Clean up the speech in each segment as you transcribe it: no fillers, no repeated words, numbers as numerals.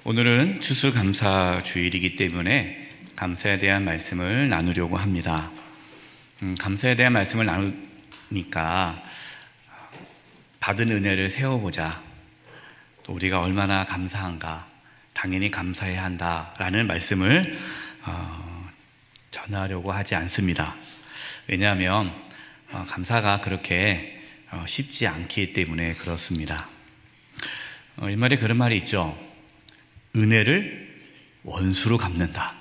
오늘은 추수감사주일이기 때문에 감사에 대한 말씀을 나누려고 합니다. 감사에 대한 말씀을 나누니까 받은 은혜를 세워보자, 또 우리가 얼마나 감사한가, 당연히 감사해야 한다라는 말씀을 전하려고 하지 않습니다. 왜냐하면 감사가 그렇게 쉽지 않기 때문에 그렇습니다. 옛말에 그런 말이 있죠. 은혜를 원수로 갚는다.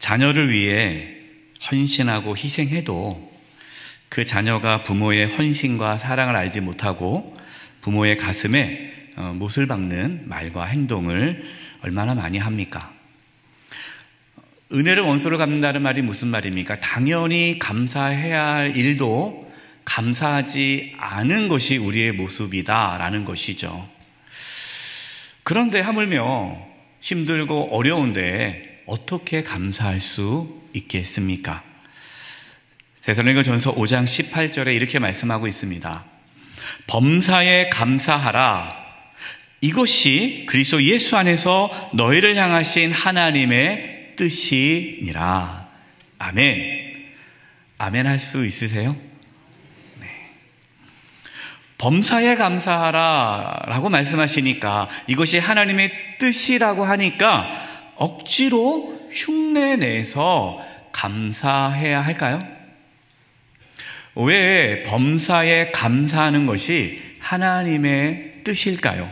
자녀를 위해 헌신하고 희생해도 그 자녀가 부모의 헌신과 사랑을 알지 못하고 부모의 가슴에 못을 박는 말과 행동을 얼마나 많이 합니까? 은혜를 원수로 갚는다는 말이 무슨 말입니까? 당연히 감사해야 할 일도 감사하지 않은 것이 우리의 모습이다라는 것이죠. 그런데 하물며 힘들고 어려운데 어떻게 감사할 수 있겠습니까? 데살로니가전서 5장 18절에 이렇게 말씀하고 있습니다. 범사에 감사하라. 이것이 그리스도 예수 안에서 너희를 향하신 하나님의 뜻이니라. 아멘. 아멘 할 수 있으세요? 범사에 감사하라 라고 말씀하시니까 이것이 하나님의 뜻이라고 하니까 억지로 흉내내서 감사해야 할까요? 왜 범사에 감사하는 것이 하나님의 뜻일까요?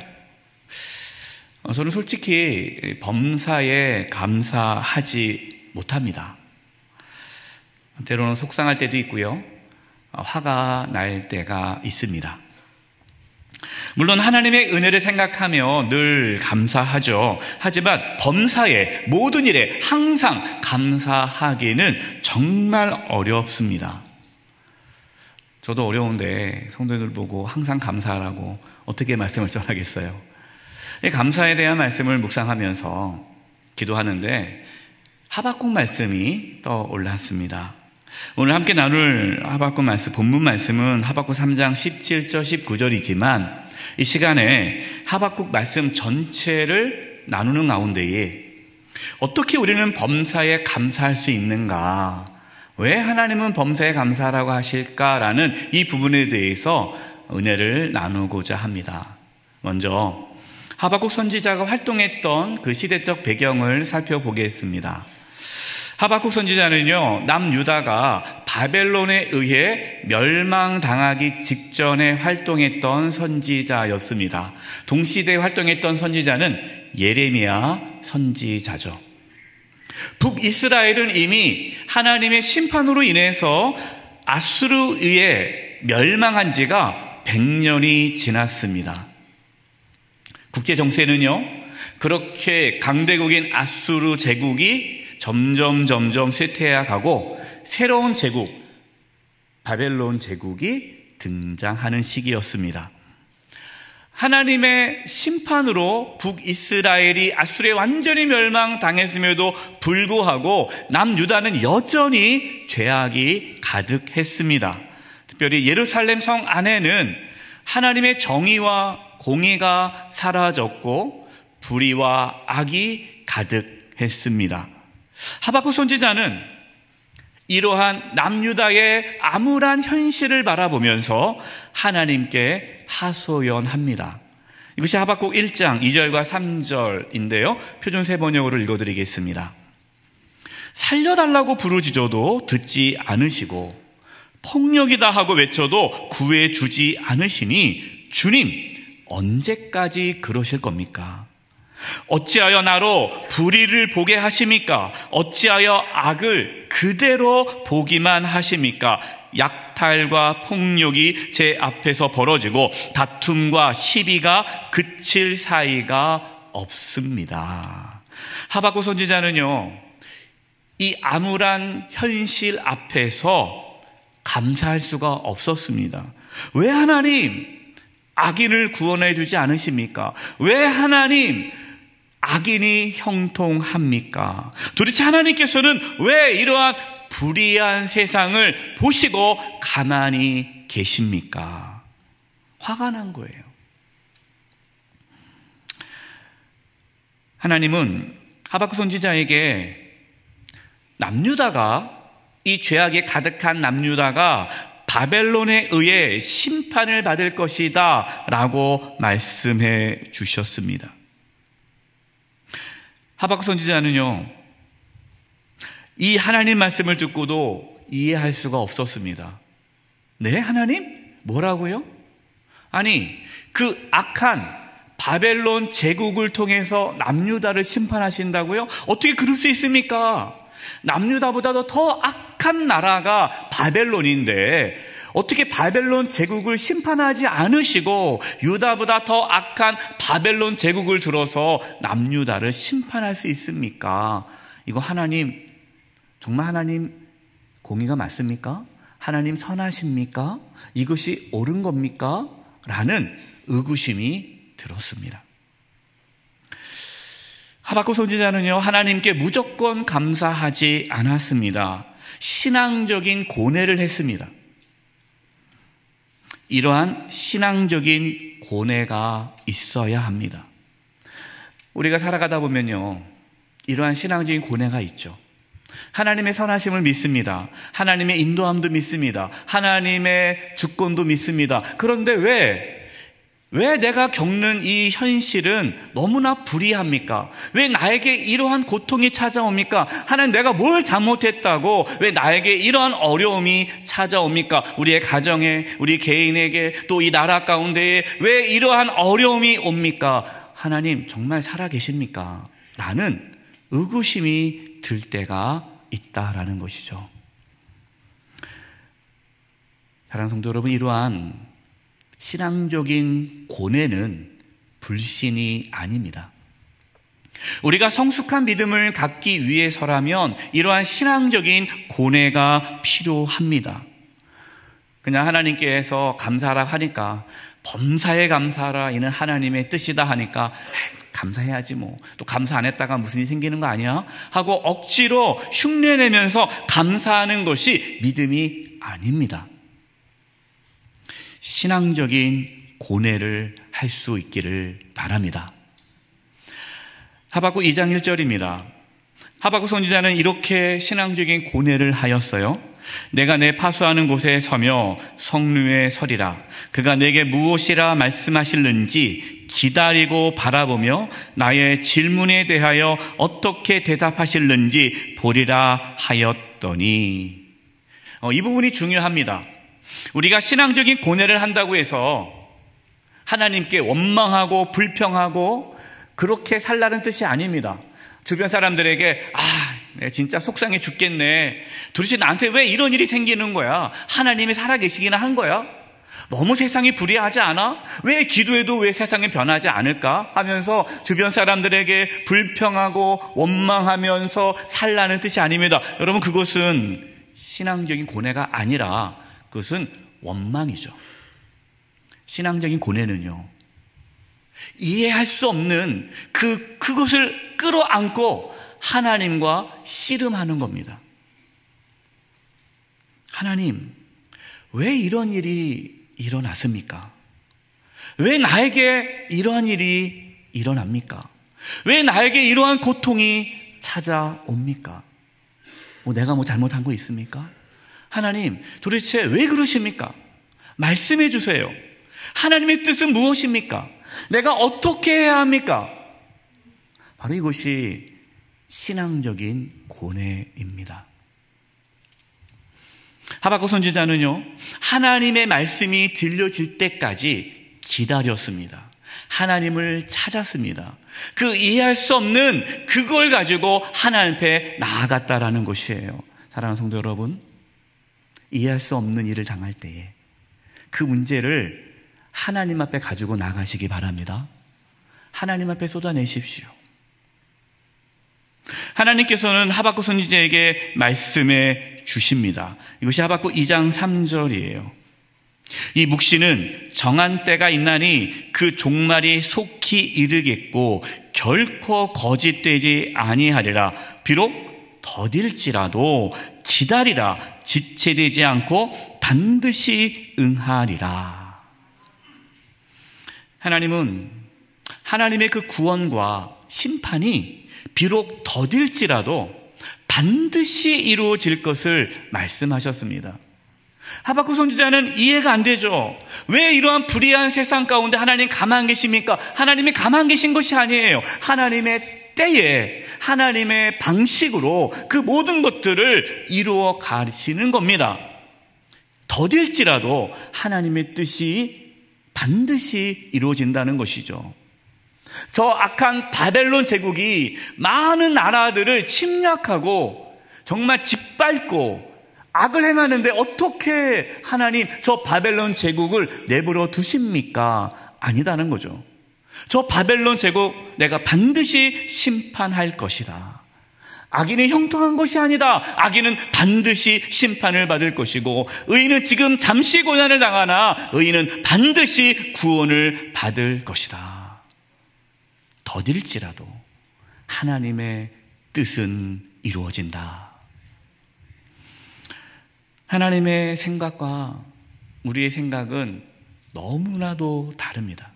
저는 솔직히 범사에 감사하지 못합니다. 때로는 속상할 때도 있고요. 화가 날 때가 있습니다. 물론 하나님의 은혜를 생각하며 늘 감사하죠. 하지만 범사에 모든 일에 항상 감사하기는 정말 어렵습니다. 저도 어려운데 성도들 보고 항상 감사하라고 어떻게 말씀을 전하겠어요? 감사에 대한 말씀을 묵상하면서 기도하는데 하박국 말씀이 떠올랐습니다. 오늘 함께 나눌 하박국 말씀, 본문 말씀은 하박국 3장 17절 19절이지만 이 시간에 하박국 말씀 전체를 나누는 가운데에 어떻게 우리는 범사에 감사할 수 있는가, 왜 하나님은 범사에 감사하라고 하실까라는 이 부분에 대해서 은혜를 나누고자 합니다. 먼저 하박국 선지자가 활동했던 그 시대적 배경을 살펴보겠습니다. 하박국 선지자는요, 남유다가 바벨론에 의해 멸망당하기 직전에 활동했던 선지자였습니다. 동시대에 활동했던 선지자는 예레미야 선지자죠. 북이스라엘은 이미 하나님의 심판으로 인해서 아수르에 의해 멸망한 지가 100년이 지났습니다. 국제정세는요, 그렇게 강대국인 아수르 제국이 점점 쇠퇴해가고 새로운 제국, 바벨론 제국이 등장하는 시기였습니다. 하나님의 심판으로 북이스라엘이 아수르에 완전히 멸망당했음에도 불구하고 남유다는 여전히 죄악이 가득했습니다. 특별히 예루살렘 성 안에는 하나님의 정의와 공의가 사라졌고 불의와 악이 가득했습니다. 하박국 선지자는 이러한 남유다의 암울한 현실을 바라보면서 하나님께 하소연합니다. 이것이 하박국 1장 2절과 3절인데요. 표준세 번역으로 읽어드리겠습니다. 살려달라고 부르짖어도 듣지 않으시고 폭력이다 하고 외쳐도 구해주지 않으시니 주님, 언제까지 그러실 겁니까? 어찌하여 나로 불의를 보게 하십니까? 어찌하여 악을 그대로 보기만 하십니까? 약탈과 폭력이 제 앞에서 벌어지고 다툼과 시비가 그칠 사이가 없습니다. 하박국 선지자는요, 이 암울한 현실 앞에서 감사할 수가 없었습니다. 왜 하나님 악인을 구원해 주지 않으십니까? 왜 하나님 악인이 형통합니까? 도대체 하나님께서는 왜 이러한 불의한 세상을 보시고 가만히 계십니까? 화가 난 거예요. 하나님은 하박국 선지자에게 남유다가, 이 죄악에 가득한 남유다가 바벨론에 의해 심판을 받을 것이다 라고 말씀해 주셨습니다. 하박국 선지자는요, 이 하나님 말씀을 듣고도 이해할 수가 없었습니다. 네, 하나님? 뭐라고요? 아니, 그 악한 바벨론 제국을 통해서 남유다를 심판하신다고요? 어떻게 그럴 수 있습니까? 남유다보다도 더 악한 나라가 바벨론인데 어떻게 바벨론 제국을 심판하지 않으시고 유다보다 더 악한 바벨론 제국을 들어서 남유다를 심판할 수 있습니까? 이거 하나님, 정말 하나님 공의가 맞습니까? 하나님 선하십니까? 이것이 옳은 겁니까? 라는 의구심이 들었습니다. 하박국 선지자는요, 하나님께 무조건 감사하지 않았습니다. 신앙적인 고뇌를 했습니다. 이러한 신앙적인 고뇌가 있어야 합니다. 우리가 살아가다 보면요, 이러한 신앙적인 고뇌가 있죠. 하나님의 선하심을 믿습니다. 하나님의 인도함도 믿습니다. 하나님의 주권도 믿습니다. 그런데 왜 내가 겪는 이 현실은 너무나 불이합니까? 왜 나에게 이러한 고통이 찾아옵니까? 하나님, 내가 뭘 잘못했다고 왜 나에게 이러한 어려움이 찾아옵니까? 우리의 가정에, 우리 개인에게, 또 이 나라 가운데에 왜 이러한 어려움이 옵니까? 하나님, 정말 살아계십니까? 라는 의구심이 들 때가 있다라는 것이죠. 사랑하는 성도 여러분, 이러한 신앙적인 고뇌는 불신이 아닙니다. 우리가 성숙한 믿음을 갖기 위해서라면 이러한 신앙적인 고뇌가 필요합니다. 그냥 하나님께서 감사하라 하니까, 범사에 감사하라, 이는 하나님의 뜻이다 하니까 감사해야지 뭐, 또 감사 안 했다가 무슨 일이 생기는 거 아니야? 하고 억지로 흉내내면서 감사하는 것이 믿음이 아닙니다. 신앙적인 고뇌를 할 수 있기를 바랍니다. 하박국 2장 1절입니다. 하박국 선지자는 이렇게 신앙적인 고뇌를 하였어요. 내가 내 파수하는 곳에 서며 성루에 서리라. 그가 내게 무엇이라 말씀하실는지 기다리고 바라보며 나의 질문에 대하여 어떻게 대답하실는지 보리라 하였더니, 이 부분이 중요합니다. 우리가 신앙적인 고뇌를 한다고 해서 하나님께 원망하고 불평하고 그렇게 살라는 뜻이 아닙니다. 주변 사람들에게 진짜 속상해 죽겠네, 도대체 나한테 왜 이런 일이 생기는 거야? 하나님이 살아계시기나 한 거야? 너무 세상이 불의하지 않아? 왜 기도해도 왜 세상이 변하지 않을까? 하면서 주변 사람들에게 불평하고 원망하면서 살라는 뜻이 아닙니다. 여러분, 그것은 신앙적인 고뇌가 아니라 그것은 원망이죠. 신앙적인 고뇌는요, 이해할 수 없는 그것을 끌어안고 하나님과 씨름하는 겁니다. 하나님, 왜 이런 일이 일어났습니까? 왜 나에게 이러한 일이 일어납니까? 왜 나에게 이러한 고통이 찾아옵니까? 내가 잘못한 거 있습니까? 하나님, 도대체 왜 그러십니까? 말씀해 주세요. 하나님의 뜻은 무엇입니까? 내가 어떻게 해야 합니까? 바로 이것이 신앙적인 고뇌입니다. 하박국 선지자는요, 하나님의 말씀이 들려질 때까지 기다렸습니다. 하나님을 찾았습니다. 그 이해할 수 없는 그걸 가지고 하나님 앞에 나아갔다라는 것이에요. 사랑하는 성도 여러분, 이해할 수 없는 일을 당할 때에 그 문제를 하나님 앞에 가지고 나가시기 바랍니다. 하나님 앞에 쏟아내십시오. 하나님께서는 하박국 선지자에게 말씀해 주십니다. 이것이 하박국 2장 3절이에요. 이 묵시는 정한 때가 있나니 그 종말이 속히 이르겠고 결코 거짓되지 아니하리라. 비록 더딜지라도 기다리라. 지체되지 않고 반드시 응하리라. 하나님은 하나님의 그 구원과 심판이 비록 더딜지라도 반드시 이루어질 것을 말씀하셨습니다. 하박국 선지자는 이해가 안 되죠. 왜 이러한 불의한 세상 가운데 하나님 가만 계십니까? 하나님이 가만 계신 것이 아니에요. 하나님의 때에 하나님의 방식으로 그 모든 것들을 이루어 가시는 겁니다. 더딜지라도 하나님의 뜻이 반드시 이루어진다는 것이죠. 저 악한 바벨론 제국이 많은 나라들을 침략하고 정말 짓밟고 악을 행하는데 어떻게 하나님 저 바벨론 제국을 내버려 두십니까? 아니다는 거죠. 저 바벨론 제국 내가 반드시 심판할 것이다. 악인이 형통한 것이 아니다. 악인은 반드시 심판을 받을 것이고 의인은 지금 잠시 고난을 당하나 의인은 반드시 구원을 받을 것이다. 더딜지라도 하나님의 뜻은 이루어진다. 하나님의 생각과 우리의 생각은 너무나도 다릅니다.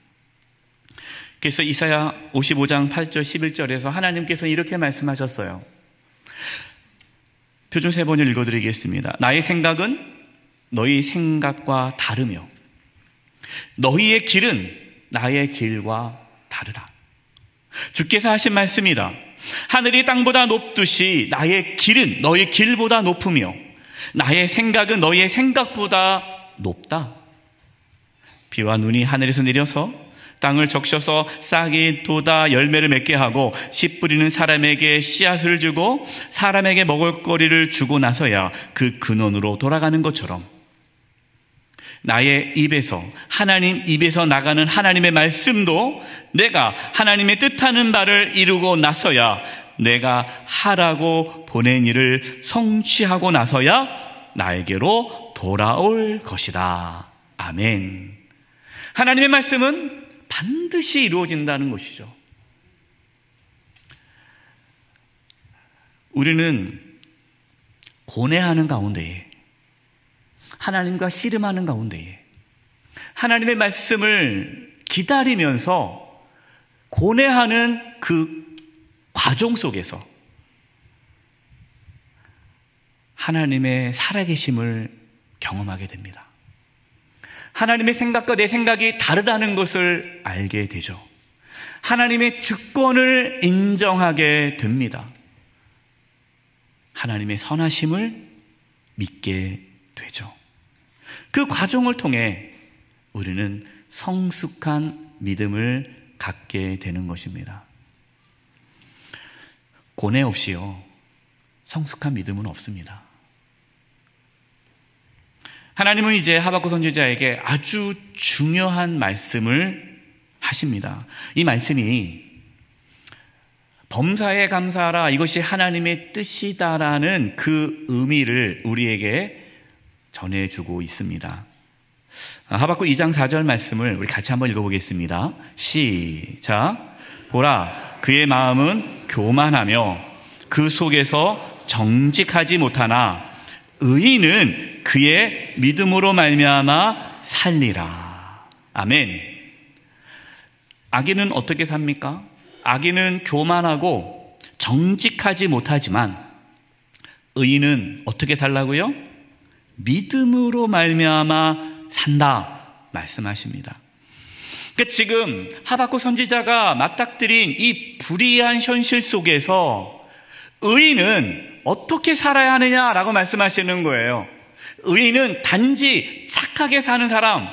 그래서 이사야 55장 8절 11절에서 하나님께서 이렇게 말씀하셨어요. 표준 세 번을 읽어드리겠습니다. 나의 생각은 너희 생각과 다르며 너희의 길은 나의 길과 다르다. 주께서 하신 말씀이다. 하늘이 땅보다 높듯이 나의 길은 너희 길보다 높으며 나의 생각은 너희의 생각보다 높다. 비와 눈이 하늘에서 내려서 땅을 적셔서 싹이 돋아 열매를 맺게 하고 씨 뿌리는 사람에게 씨앗을 주고 사람에게 먹을거리를 주고 나서야 그 근원으로 돌아가는 것처럼 나의 입에서 하나님 입에서 나가는 하나님의 말씀도 내가 하나님의 뜻하는 바를 이루고 나서야 내가 하라고 보낸 일을 성취하고 나서야 나에게로 돌아올 것이다. 아멘. 하나님의 말씀은 반드시 이루어진다는 것이죠. 우리는 고뇌하는 가운데에 하나님과 씨름하는 가운데에 하나님의 말씀을 기다리면서 고뇌하는 그 과정 속에서 하나님의 살아계심을 경험하게 됩니다. 하나님의 생각과 내 생각이 다르다는 것을 알게 되죠. 하나님의 주권을 인정하게 됩니다. 하나님의 선하심을 믿게 되죠. 그 과정을 통해 우리는 성숙한 믿음을 갖게 되는 것입니다. 고뇌 없이요, 성숙한 믿음은 없습니다. 하나님은 이제 하박국 선지자에게 아주 중요한 말씀을 하십니다. 이 말씀이 범사에 감사하라, 이것이 하나님의 뜻이다라는 그 의미를 우리에게 전해주고 있습니다. 하박국 2장 4절 말씀을 우리 같이 한번 읽어보겠습니다. 시작. 보라, 그의 마음은 교만하며 그 속에서 정직하지 못하나 의인은 그의 믿음으로 말미암아 살리라. 아멘. 악인은 어떻게 삽니까? 악인은 교만하고 정직하지 못하지만 의인은 어떻게 살라고요? 믿음으로 말미암아 산다 말씀하십니다. 그러니까 지금 하박국 선지자가 맞닥뜨린 이 불의한 현실 속에서 의인은 어떻게 살아야 하느냐라고 말씀하시는 거예요. 의인은 단지 착하게 사는 사람,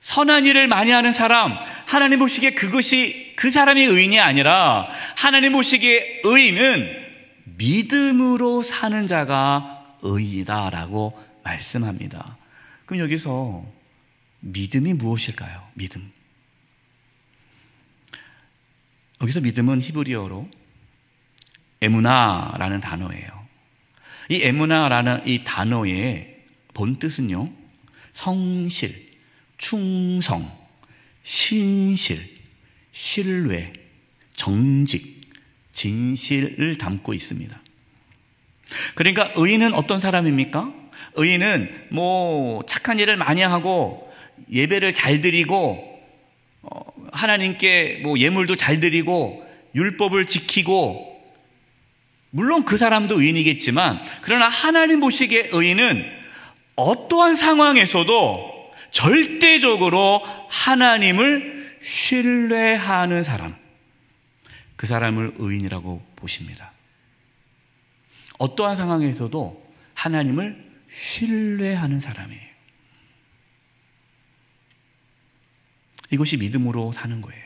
선한 일을 많이 하는 사람, 하나님 보시기에 그것이 그 사람이 의인이 아니라 하나님 보시기에 의인은 믿음으로 사는 자가 의이다라고 말씀합니다. 그럼 여기서 믿음이 무엇일까요? 믿음. 여기서 믿음은 히브리어로 에무나라는 단어예요. 이 에무나라는 이 단어의 본뜻은요, 성실, 충성, 신실, 신뢰, 정직, 진실을 담고 있습니다. 그러니까 의인은 어떤 사람입니까? 의인은 착한 일을 많이 하고 예배를 잘 드리고 하나님께 예물도 잘 드리고 율법을 지키고, 물론 그 사람도 의인이겠지만, 그러나 하나님 보시기에 의인은 어떠한 상황에서도 절대적으로 하나님을 신뢰하는 사람, 그 사람을 의인이라고 보십니다. 어떠한 상황에서도 하나님을 신뢰하는 사람이에요. 이것이 믿음으로 사는 거예요.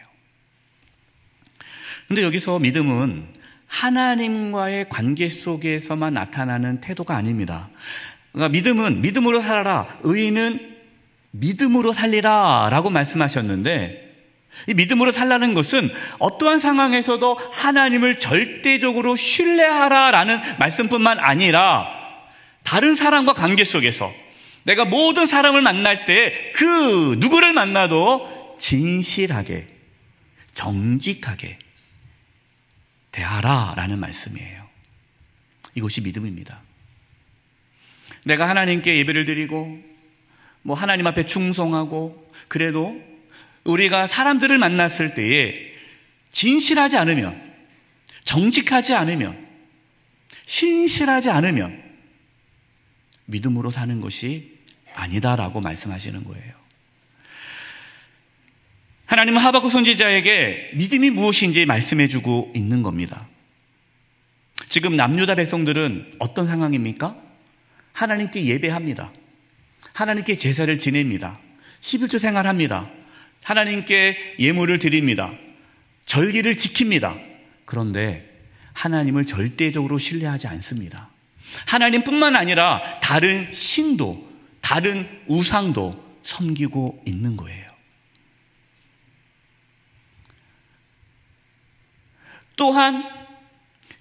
그런데 여기서 믿음은 하나님과의 관계 속에서만 나타나는 태도가 아닙니다. 그러니까 믿음은 믿음으로 살아라, 의인은 믿음으로 살리라 라고 말씀하셨는데, 이 믿음으로 살라는 것은 어떠한 상황에서도 하나님을 절대적으로 신뢰하라 라는 말씀뿐만 아니라, 다른 사람과 관계 속에서 내가 모든 사람을 만날 때 그 누구를 만나도 진실하게, 정직하게 대하라 라는 말씀이에요. 이것이 믿음입니다. 내가 하나님께 예배를 드리고 하나님 앞에 충성하고, 그래도 우리가 사람들을 만났을 때에 진실하지 않으면, 정직하지 않으면, 신실하지 않으면 믿음으로 사는 것이 아니다라고 말씀하시는 거예요. 하나님은 하박국 선지자에게 믿음이 무엇인지 말씀해주고 있는 겁니다. 지금 남유다 백성들은 어떤 상황입니까? 하나님께 예배합니다. 하나님께 제사를 지냅니다. 11조 생활합니다. 하나님께 예물을 드립니다. 절기를 지킵니다. 그런데 하나님을 절대적으로 신뢰하지 않습니다. 하나님뿐만 아니라 다른 신도, 다른 우상도 섬기고 있는 거예요. 또한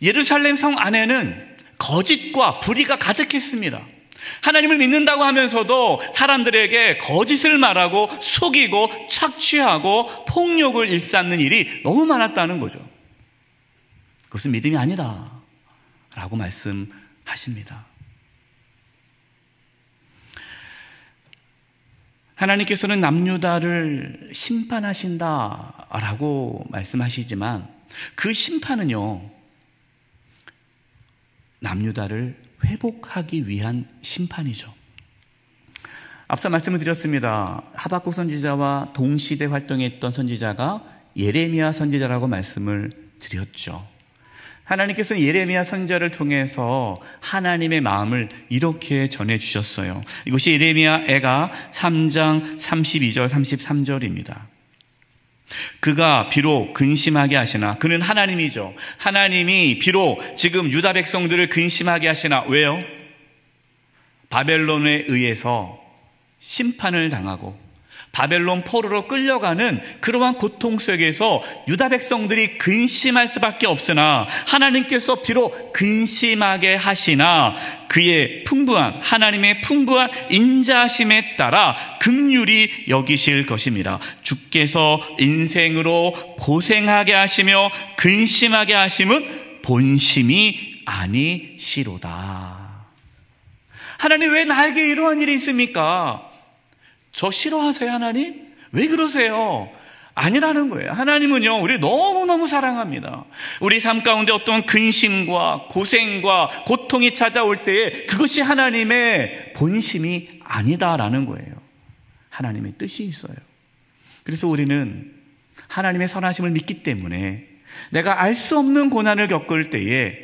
예루살렘 성 안에는 거짓과 불의가 가득했습니다. 하나님을 믿는다고 하면서도 사람들에게 거짓을 말하고 속이고 착취하고 폭력을 일삼는 일이 너무 많았다는 거죠. 그것은 믿음이 아니다 라고 말씀하십니다. 하나님께서는 남유다를 심판하신다라고 말씀하시지만, 그 심판은요, 남유다를 회복하기 위한 심판이죠. 앞서 말씀을 드렸습니다. 하박국 선지자와 동시대 활동했던 선지자가 예레미야 선지자라고 말씀을 드렸죠. 하나님께서는 예레미야 선지자를 통해서 하나님의 마음을 이렇게 전해주셨어요. 이것이 예레미야가 3장 32절 33절입니다. 그가 비록 근심하게 하시나, 그는 하나님이죠. 하나님이 비록 지금 유다 백성들을 근심하게 하시나, 왜요? 바벨론에 의해서 심판을 당하고 바벨론 포로로 끌려가는 그러한 고통 속에서 유다 백성들이 근심할 수밖에 없으나, 하나님께서 비록 근심하게 하시나 그의 풍부한, 하나님의 풍부한 인자하심에 따라 긍휼히 여기실 것입니다. 주께서 인생으로 고생하게 하시며 근심하게 하심은 본심이 아니시로다. 하나님, 왜 나에게 이러한 일이 있습니까? 저 싫어하세요, 하나님? 왜 그러세요? 아니라는 거예요. 하나님은요, 우리 너무너무 사랑합니다. 우리 삶 가운데 어떤 근심과 고생과 고통이 찾아올 때에 그것이 하나님의 본심이 아니다라는 거예요. 하나님의 뜻이 있어요. 그래서 우리는 하나님의 선하심을 믿기 때문에 내가 알 수 없는 고난을 겪을 때에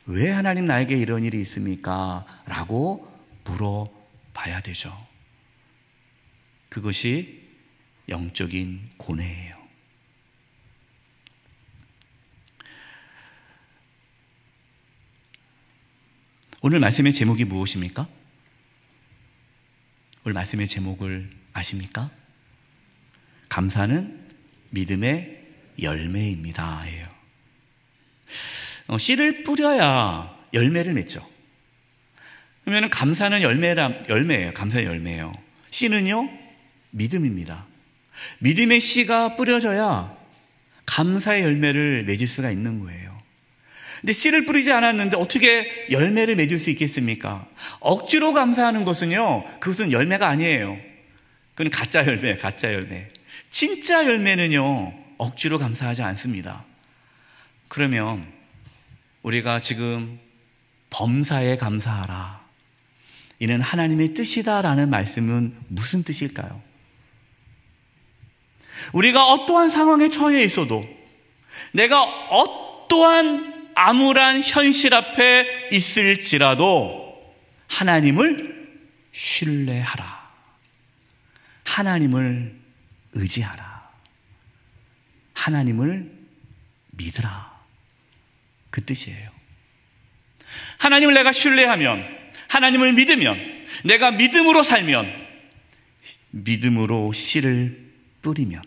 왜 하나님 나에게 이런 일이 있습니까? 라고 물어봐야 되죠. 그것이 영적인 고뇌예요. 오늘 말씀의 제목이 무엇입니까? 오늘 말씀의 제목을 아십니까? 감사는 믿음의 열매입니다. 예요. 씨를 뿌려야 열매를 맺죠. 그러면 감사는 열매예요. 감사의 열매예요. 씨는요, 믿음입니다. 믿음의 씨가 뿌려져야 감사의 열매를 맺을 수가 있는 거예요. 근데 씨를 뿌리지 않았는데 어떻게 열매를 맺을 수 있겠습니까? 억지로 감사하는 것은요, 그것은 열매가 아니에요. 그건 가짜 열매예요. 가짜 열매. 진짜 열매는요, 억지로 감사하지 않습니다. 그러면 우리가 지금 범사에 감사하라, 이는 하나님의 뜻이다라는 말씀은 무슨 뜻일까요? 우리가 어떠한 상황에 처해 있어도, 내가 어떠한 암울한 현실 앞에 있을지라도 하나님을 신뢰하라, 하나님을 의지하라, 하나님을 믿으라, 그 뜻이에요. 하나님을 내가 신뢰하면, 하나님을 믿으면, 내가 믿음으로 살면, 믿음으로 씨를 뿌리면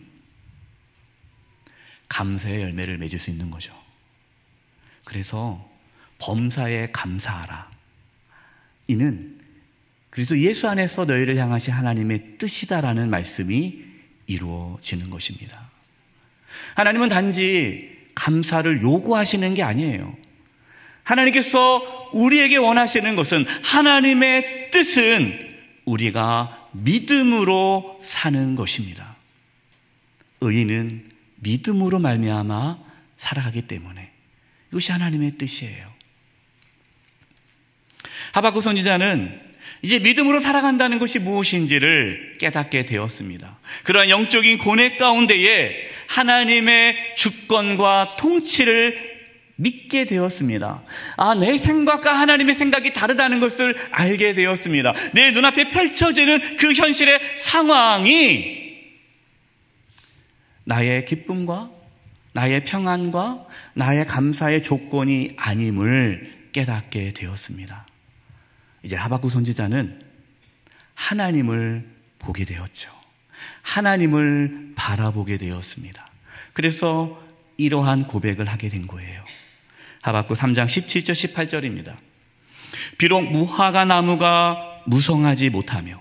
감사의 열매를 맺을 수 있는 거죠. 그래서 범사에 감사하라, 이는 그래서 예수 안에서 너희를 향하신 하나님의 뜻이다라는 말씀이 이루어지는 것입니다. 하나님은 단지 감사를 요구하시는 게 아니에요. 하나님께서 우리에게 원하시는 것은, 하나님의 뜻은 우리가 믿음으로 사는 것입니다. 의인은 믿음으로 말미암아 살아가기 때문에 이것이 하나님의 뜻이에요. 하박국 선지자는 이제 믿음으로 살아간다는 것이 무엇인지를 깨닫게 되었습니다. 그러한 영적인 고뇌 가운데에 하나님의 주권과 통치를 믿게 되었습니다. 내 생각과 하나님의 생각이 다르다는 것을 알게 되었습니다. 내 눈앞에 펼쳐지는 그 현실의 상황이 나의 기쁨과 나의 평안과 나의 감사의 조건이 아님을 깨닫게 되었습니다. 이제 하박국 선지자는 하나님을 보게 되었죠. 하나님을 바라보게 되었습니다. 그래서 이러한 고백을 하게 된 거예요. 하박국 3장 17절 18절입니다. 비록 무화과 나무가 무성하지 못하며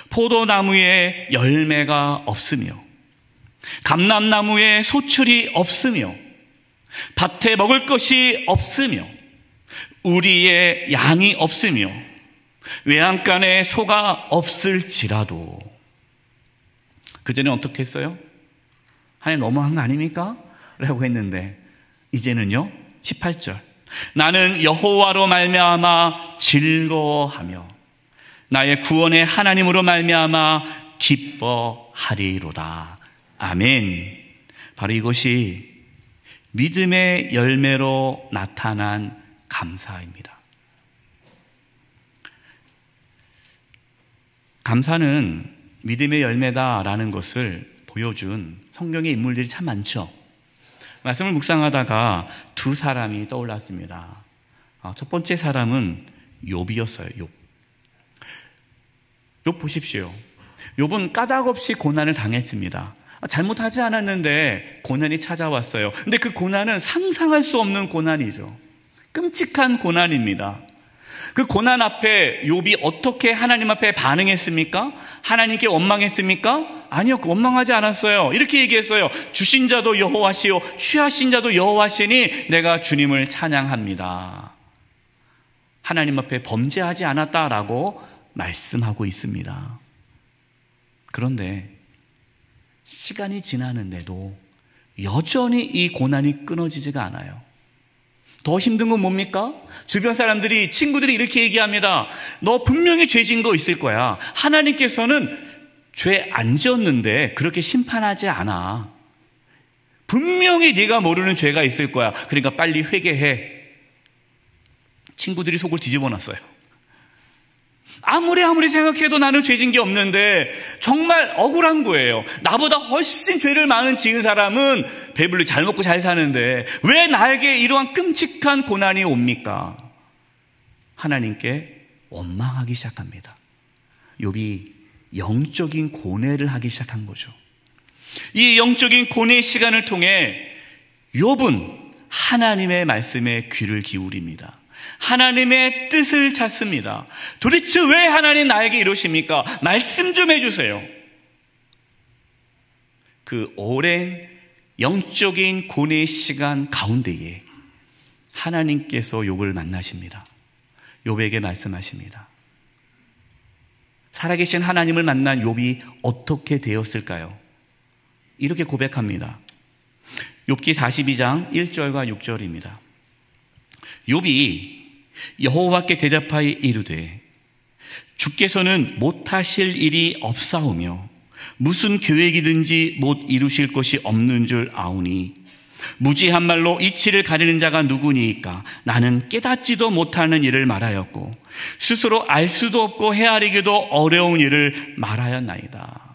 포도나무에 열매가 없으며 감람나무에 소출이 없으며 밭에 먹을 것이 없으며 우리의 양이 없으며 외양간에 소가 없을지라도. 그전에 어떻게 했어요? 하나님 너무한 거 아닙니까? 라고 했는데 이제는요 18절, 나는 여호와로 말미암아 즐거워하며 나의 구원의 하나님으로 말미암아 기뻐하리로다. 아멘. 바로 이것이 믿음의 열매로 나타난 감사입니다. 감사는 믿음의 열매다라는 것을 보여준 성경의 인물들이 참 많죠. 말씀을 묵상하다가 두 사람이 떠올랐습니다. 첫 번째 사람은 욥이었어요. 욥 보십시오. 욥은 까닭없이 고난을 당했습니다. 잘못하지 않았는데 고난이 찾아왔어요. 근데 그 고난은 상상할 수 없는 고난이죠. 끔찍한 고난입니다. 그 고난 앞에 욥이 어떻게 하나님 앞에 반응했습니까? 하나님께 원망했습니까? 아니요, 원망하지 않았어요. 이렇게 얘기했어요. 주신 자도 여호와시요 취하신 자도 여호와시니 내가 주님을 찬양합니다. 하나님 앞에 범죄하지 않았다라고 말씀하고 있습니다. 그런데 시간이 지나는데도 여전히 이 고난이 끊어지지가 않아요. 더 힘든 건 뭡니까? 주변 사람들이, 친구들이 이렇게 얘기합니다. 너 분명히 죄진 거 있을 거야. 하나님께서는 죄 안 지었는데 그렇게 심판하지 않아. 분명히 네가 모르는 죄가 있을 거야. 그러니까 빨리 회개해. 친구들이 속을 뒤집어 놨어요. 아무리 생각해도 나는 죄진 게 없는데 정말 억울한 거예요. 나보다 훨씬 죄를 많은 지은 사람은 배불리 잘 먹고 잘 사는데 왜 나에게 이러한 끔찍한 고난이 옵니까? 하나님께 원망하기 시작합니다. 욥이 영적인 고뇌를 하기 시작한 거죠. 이 영적인 고뇌의 시간을 통해 욥은 하나님의 말씀에 귀를 기울입니다. 하나님의 뜻을 찾습니다. 도대체 왜 하나님 나에게 이러십니까? 말씀 좀 해주세요. 그 오랜 영적인 고뇌의 시간 가운데에 하나님께서 욥을 만나십니다. 욥에게 말씀하십니다. 살아계신 하나님을 만난 욥이 어떻게 되었을까요? 이렇게 고백합니다. 욥기 42장 1절과 6절입니다. 욥이 여호와께 대답하여 이르되 주께서는 못하실 일이 없사오며 무슨 계획이든지 못 이루실 것이 없는 줄 아오니 무지한 말로 이치를 가리는 자가 누구니이까? 나는 깨닫지도 못하는 일을 말하였고 스스로 알 수도 없고 헤아리기도 어려운 일을 말하였나이다.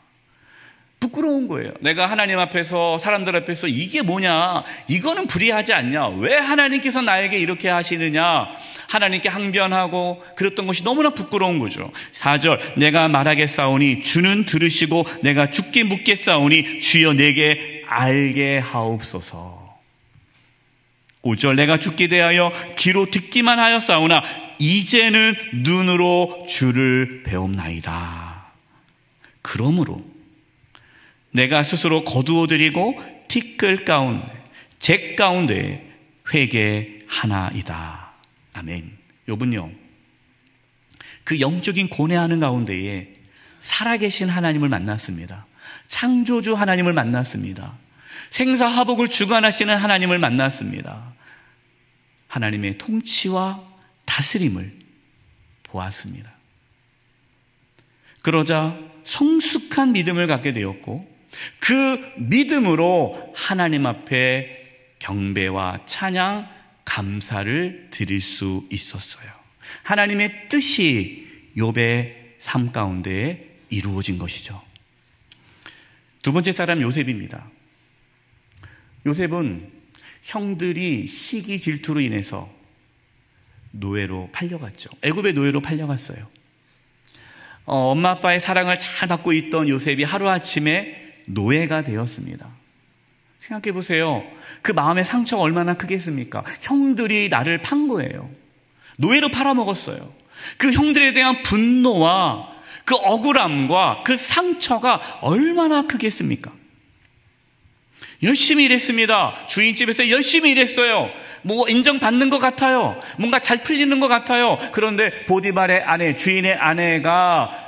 부끄러운 거예요. 내가 하나님 앞에서, 사람들 앞에서 이게 뭐냐, 이거는 불의하지 않냐, 왜 하나님께서 나에게 이렇게 하시느냐, 하나님께 항변하고 그랬던 것이 너무나 부끄러운 거죠. 4절, 내가 말하겠사오니 주는 들으시고 내가 죽게 묻겠사오니 주여 내게 알게 하옵소서. 5절, 내가 죽게 대하여 귀로 듣기만 하였사오나 이제는 눈으로 주를 배움나이다. 그러므로 내가 스스로 거두어드리고 티끌 가운데, 잭 가운데 회개하나이다. 아멘. 욥은요, 그 영적인 고뇌하는 가운데에 살아계신 하나님을 만났습니다. 창조주 하나님을 만났습니다. 생사화복을 주관하시는 하나님을 만났습니다. 하나님의 통치와 다스림을 보았습니다. 그러자 성숙한 믿음을 갖게 되었고 그 믿음으로 하나님 앞에 경배와 찬양, 감사를 드릴 수 있었어요. 하나님의 뜻이 욥의 삶 가운데 이루어진 것이죠. 두 번째 사람 요셉입니다. 요셉은 형들이 시기 질투로 인해서 노예로 팔려갔죠. 애굽의 노예로 팔려갔어요. 엄마 아빠의 사랑을 잘 받고 있던 요셉이 하루아침에 노예가 되었습니다. 생각해 보세요. 그 마음의 상처가 얼마나 크겠습니까? 형들이 나를 판 거예요. 노예로 팔아먹었어요. 그 형들에 대한 분노와 그 억울함과 그 상처가 얼마나 크겠습니까? 열심히 일했습니다. 주인집에서 열심히 일했어요. 뭐 인정받는 것 같아요. 뭔가 잘 풀리는 것 같아요. 그런데 보디발의 아내, 주인의 아내가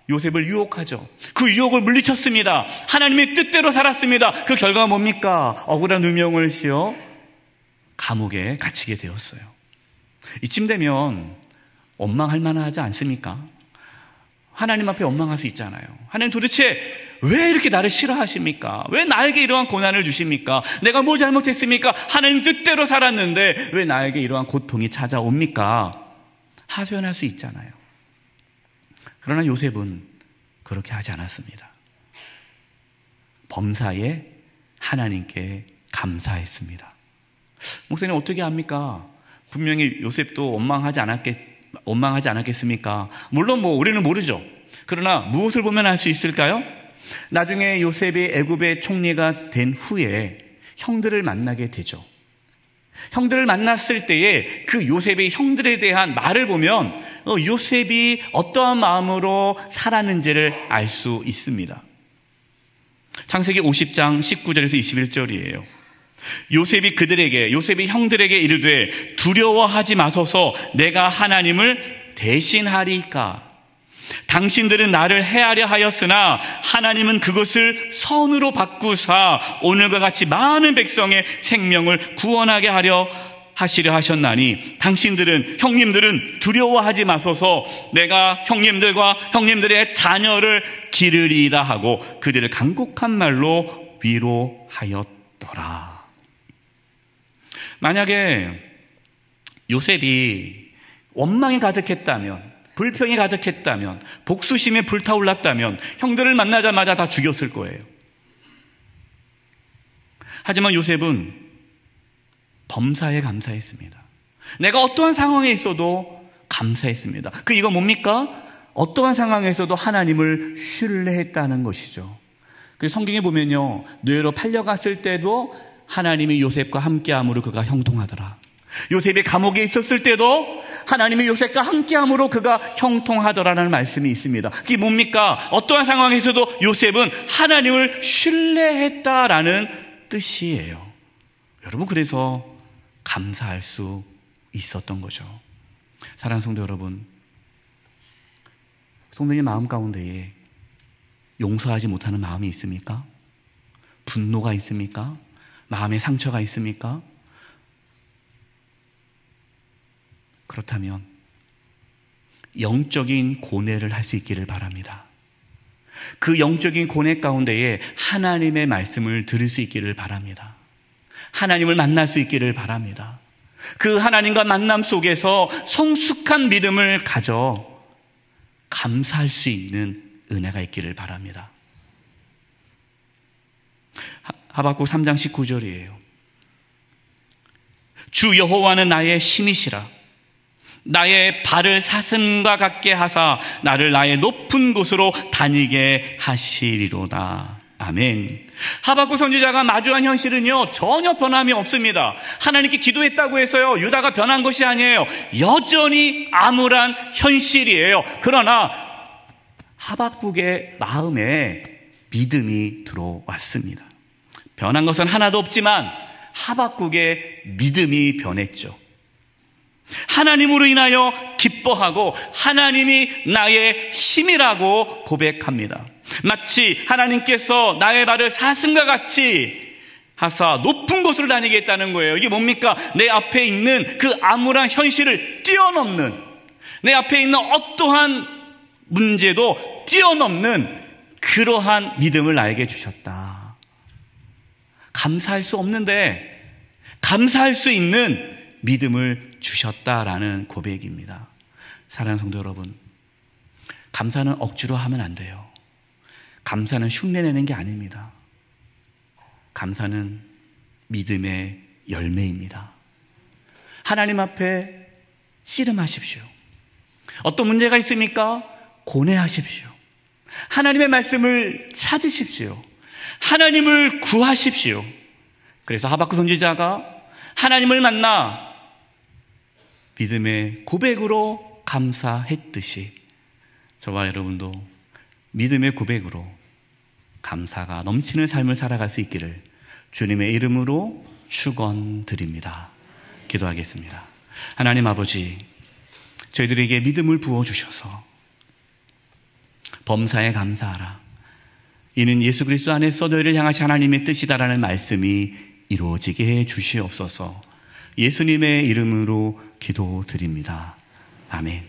요셉을 유혹하죠. 그 유혹을 물리쳤습니다. 하나님의 뜻대로 살았습니다. 그 결과가 뭡니까? 억울한 누명을 씌워 감옥에 갇히게 되었어요. 이쯤 되면 원망할 만하지 않습니까? 하나님 앞에 원망할 수 있잖아요. 하나님 도대체 왜 이렇게 나를 싫어하십니까? 왜 나에게 이러한 고난을 주십니까? 내가 뭐 잘못했습니까? 하나님 뜻대로 살았는데 왜 나에게 이러한 고통이 찾아옵니까? 하소연할 수 있잖아요. 그러나 요셉은 그렇게 하지 않았습니다. 범사에 하나님께 감사했습니다. 목사님 어떻게 합니까? 분명히 요셉도 원망하지 않았겠습니까? 물론 우리는 모르죠. 그러나 무엇을 보면 알 수 있을까요? 나중에 요셉이 애굽의 총리가 된 후에 형들을 만나게 되죠. 형들을 만났을 때에 그 요셉의 형들에 대한 말을 보면 요셉이 어떠한 마음으로 살았는지를 알 수 있습니다. 창세기 50장 19절에서 21절이에요. 요셉이 형들에게 이르되 두려워하지 마소서 내가 하나님을 대신하리까. 당신들은 나를 해하려 하였으나 하나님은 그것을 선으로 바꾸사 오늘과 같이 많은 백성의 생명을 구원하게 하시려 하셨나니 형님들은 두려워하지 마소서 내가 형님들과 형님들의 자녀를 기르리라 하고 그들을 간곡한 말로 위로하였더라. 만약에 요셉이 원망이 가득했다면, 불평이 가득했다면, 복수심에 불타올랐다면 형들을 만나자마자 다 죽였을 거예요. 하지만 요셉은 범사에 감사했습니다. 내가 어떠한 상황에 있어도 감사했습니다. 이거 뭡니까? 어떠한 상황에서도 하나님을 신뢰했다는 것이죠. 그래서 성경에 보면요, 노예로 팔려갔을 때도 하나님이 요셉과 함께함으로 그가 형통하더라. 요셉이 감옥에 있었을 때도 하나님이 요셉과 함께함으로 그가 형통하더라는 말씀이 있습니다. 그게 뭡니까? 어떠한 상황에서도 요셉은 하나님을 신뢰했다라는 뜻이에요. 여러분, 그래서 감사할 수 있었던 거죠. 사랑하는 성도 여러분, 성도님 마음 가운데에 용서하지 못하는 마음이 있습니까? 분노가 있습니까? 마음에 상처가 있습니까? 그렇다면 영적인 고뇌를 할 수 있기를 바랍니다. 그 영적인 고뇌 가운데에 하나님의 말씀을 들을 수 있기를 바랍니다. 하나님을 만날 수 있기를 바랍니다. 그 하나님과 만남 속에서 성숙한 믿음을 가져 감사할 수 있는 은혜가 있기를 바랍니다. 하박국 3장 19절이에요. 주 여호와는 나의 힘이시라. 나의 발을 사슴과 같게 하사 나를 나의 높은 곳으로 다니게 하시리로다. 아멘. 하박국 선지자가 마주한 현실은요, 전혀 변함이 없습니다. 하나님께 기도했다고 해서요, 유다가 변한 것이 아니에요. 여전히 암울한 현실이에요. 그러나 하박국의 마음에 믿음이 들어왔습니다. 변한 것은 하나도 없지만 하박국의 믿음이 변했죠. 하나님으로 인하여 기뻐하고 하나님이 나의 힘이라고 고백합니다. 마치 하나님께서 나의 발을 사슴과 같이 하사 높은 곳으로 다니게 했다는 거예요. 이게 뭡니까? 내 앞에 있는 그 암울한 현실을 뛰어넘는, 내 앞에 있는 어떠한 문제도 뛰어넘는 그러한 믿음을 나에게 주셨다. 감사할 수 없는데 감사할 수 있는 믿음을 주셨다라는 고백입니다. 사랑하는 성도 여러분, 감사는 억지로 하면 안 돼요. 감사는 흉내내는 게 아닙니다. 감사는 믿음의 열매입니다. 하나님 앞에 씨름하십시오. 어떤 문제가 있습니까? 고뇌하십시오. 하나님의 말씀을 찾으십시오. 하나님을 구하십시오. 그래서 하박국 선지자가 하나님을 만나 믿음의 고백으로 감사했듯이 저와 여러분도 믿음의 고백으로 감사가 넘치는 삶을 살아갈 수 있기를 주님의 이름으로 축원드립니다. 기도하겠습니다. 하나님 아버지, 저희들에게 믿음을 부어주셔서 범사에 감사하라. 이는 예수 그리스도 안에서 너희를 향하신 하나님의 뜻이다라는 말씀이 이루어지게 해 주시옵소서. 예수님의 이름으로 기도드립니다. 아멘.